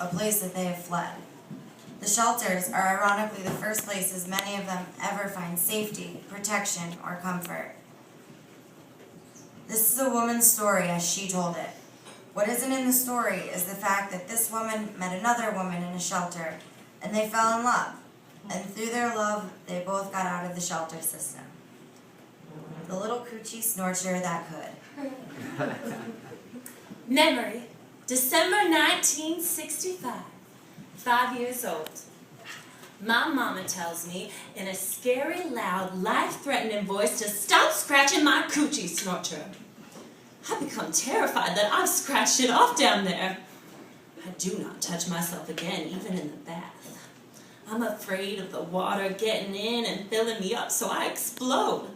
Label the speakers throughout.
Speaker 1: a place that they have fled. The shelters are ironically the first places many of them ever find safety, protection, or comfort. This is a woman's story as she told it. What isn't in the story is the fact that this woman met another woman in a shelter, and they fell in love. And through their love, they both got out of the shelter system. The little coochie snorcher that could.
Speaker 2: Memory, December 1965, 5 years old. My mama tells me in a scary, loud, life-threatening voice to stop scratching my coochie snorcher. I become terrified that I've scratched it off down there. I do not touch myself again, even in the bath. I'm afraid of the water getting in and filling me up, so I explode.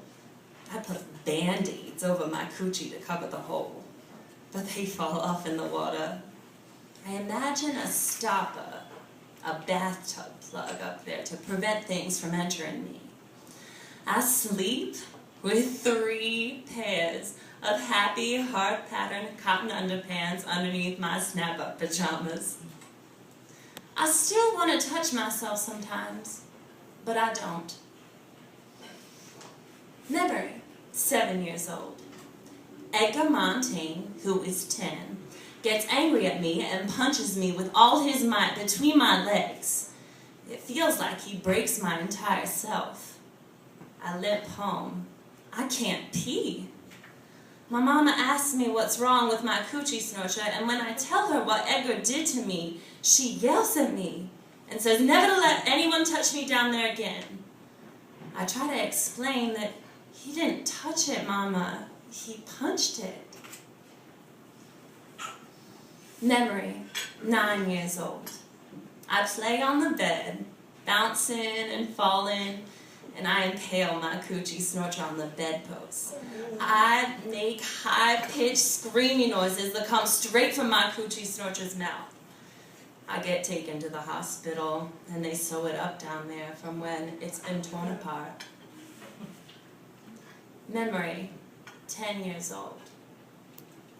Speaker 2: I put Band-Aids over my coochie to cover the hole, but they fall off in the water. I imagine a stopper, a bathtub plug up there to prevent things from entering me. I sleep with 3 pairs of happy, heart-patterned cotton underpants underneath my snap-up pajamas. I still want to touch myself sometimes, but I don't. Memory, 7 years old. Edgar Montaigne, who is 10, gets angry at me and punches me with all his might between my legs. It feels like he breaks my entire self. I limp home. I can't pee. My mama asks me what's wrong with my coochie snorcher, and when I tell her what Edgar did to me, she yells at me and says never to let anyone touch me down there again. I try to explain that he didn't touch it, Mama. He punched it. Memory, 9 years old. I play on the bed, bouncing and falling, and I impale my coochie snorcher on the bedpost. I make high-pitched screaming noises that come straight from my coochie snorcher's mouth. I get taken to the hospital, and they sew it up down there from when it's been torn apart. Memory, 10 years old.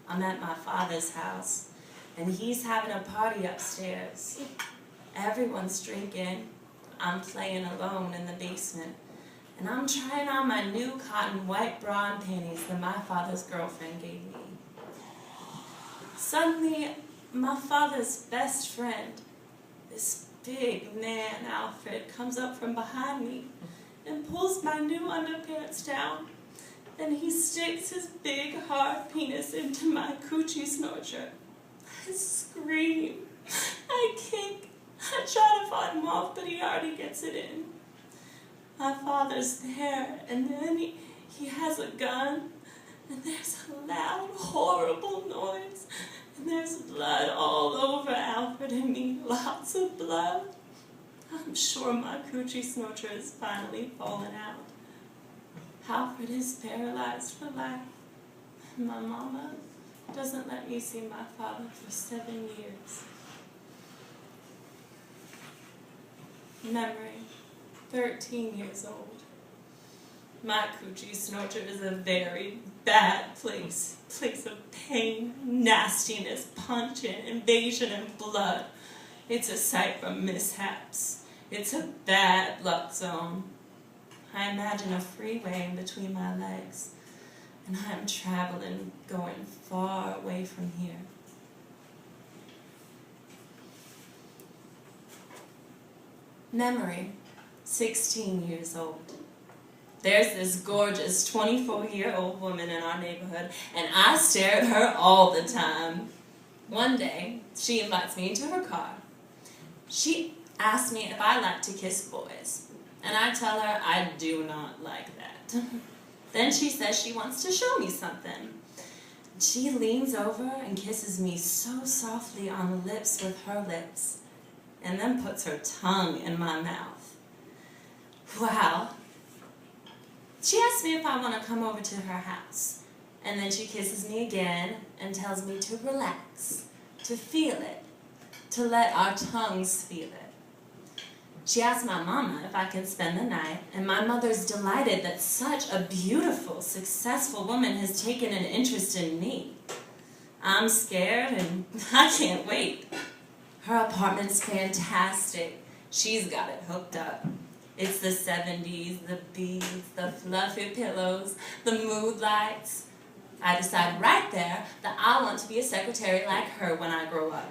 Speaker 2: I'm at my father's house, and he's having a party upstairs. Everyone's drinking. I'm playing alone in the basement, and I'm trying on my new cotton white bra and panties that my father's girlfriend gave me. Suddenly, my father's best friend, this big man, Alfred, comes up from behind me and pulls my new underpants down. Then he sticks his big, hard penis into my coochie snorcher. I scream. I kick. I try to fight him off, but he already gets it in. My father's there, and then he has a gun, and there's a loud, horrible noise, and there's blood all over Alfred and me, lots of blood. I'm sure my coochie snorcher is finally falling out. Alfred is paralyzed for life. My mama doesn't let me see my father for 7 years. Memory, 13 years old. My coochie snorcher is a very bad place. Place of pain, nastiness, punching, invasion, and blood. It's a site for mishaps. It's a bad luck zone. I imagine a freeway in between my legs, and I'm traveling, going far away from here. Memory, 16 years old. There's this gorgeous 24-year-old woman in our neighborhood, and I stare at her all the time. One day, she invites me into her car. She asks me if I like to kiss boys, and I tell her I do not like that. Then she says she wants to show me something. She leans over and kisses me so softly on the lips with her lips, and then puts her tongue in my mouth. Wow. She asks me if I want to come over to her house, and then she kisses me again and tells me to relax, to feel it, to let our tongues feel it. She asks my mama if I can spend the night, and my mother's delighted that such a beautiful, successful woman has taken an interest in me. I'm scared and I can't wait. Her apartment's fantastic. She's got it hooked up. It's the 70s, the beads, the fluffy pillows, the mood lights. I decide right there that I want to be a secretary like her when I grow up.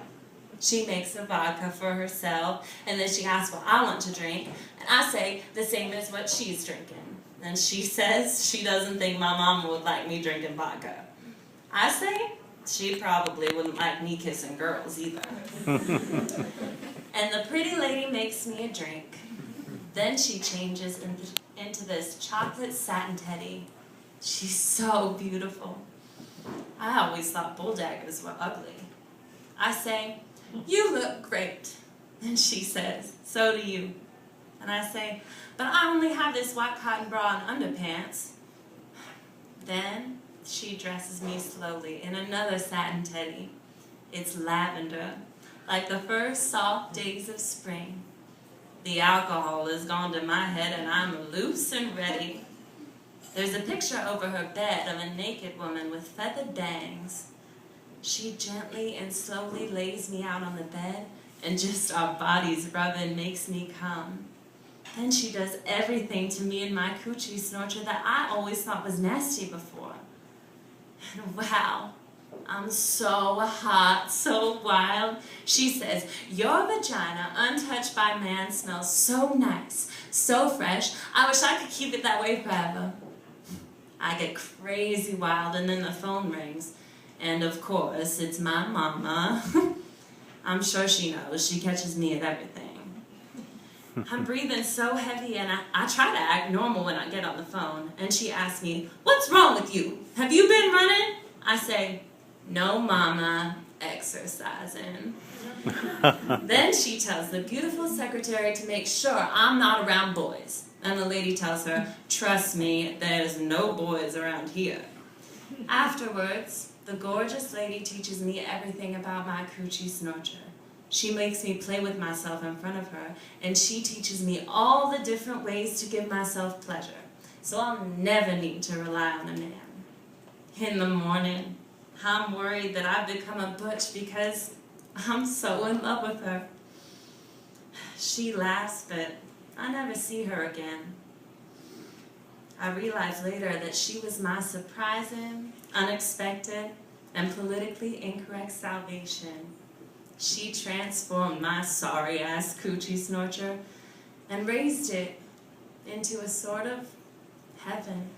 Speaker 2: She makes a vodka for herself, and then she asks what I want to drink, and I say the same as what she's drinking. And she says she doesn't think my mama would like me drinking vodka. I say she probably wouldn't like me kissing girls either. And the pretty lady makes me a drink. Then she changes into this chocolate satin teddy. She's so beautiful. I always thought bulldaggers were ugly. I say, "You look great." And she says, "So do you." And I say, "But I only have this white cotton bra and underpants." Then she dresses me slowly in another satin teddy. It's lavender, like the first soft days of spring. The alcohol has gone to my head and I'm loose and ready. There's a picture over her bed of a naked woman with feathered bangs. She gently and slowly lays me out on the bed, and just our bodies rubbing makes me come. Then she does everything to me and my coochie snorcher that I always thought was nasty before. And wow, I'm so hot, so wild. She says, "Your vagina, untouched by man, smells so nice, so fresh. I wish I could keep it that way forever." I get crazy wild, and then the phone rings. And of course, it's my mama. I'm sure she knows. She catches me at everything. I'm breathing so heavy, and I try to act normal when I get on the phone. And she asks me, "What's wrong with you? Have you been running?" I say, "No, mama, exercising." Then she tells the beautiful secretary to make sure I'm not around boys. And the lady tells her, "Trust me, there's no boys around here." Afterwards, the gorgeous lady teaches me everything about my coochie snorcher. She makes me play with myself in front of her, and she teaches me all the different ways to give myself pleasure, so I'll never need to rely on a man. In the morning, I'm worried that I've become a butch because I'm so in love with her. She laughs, but I never see her again. I realized later that she was my surprising, unexpected, and politically incorrect salvation. She transformed my sorry-ass coochie snorcher and raised it into a sort of heaven.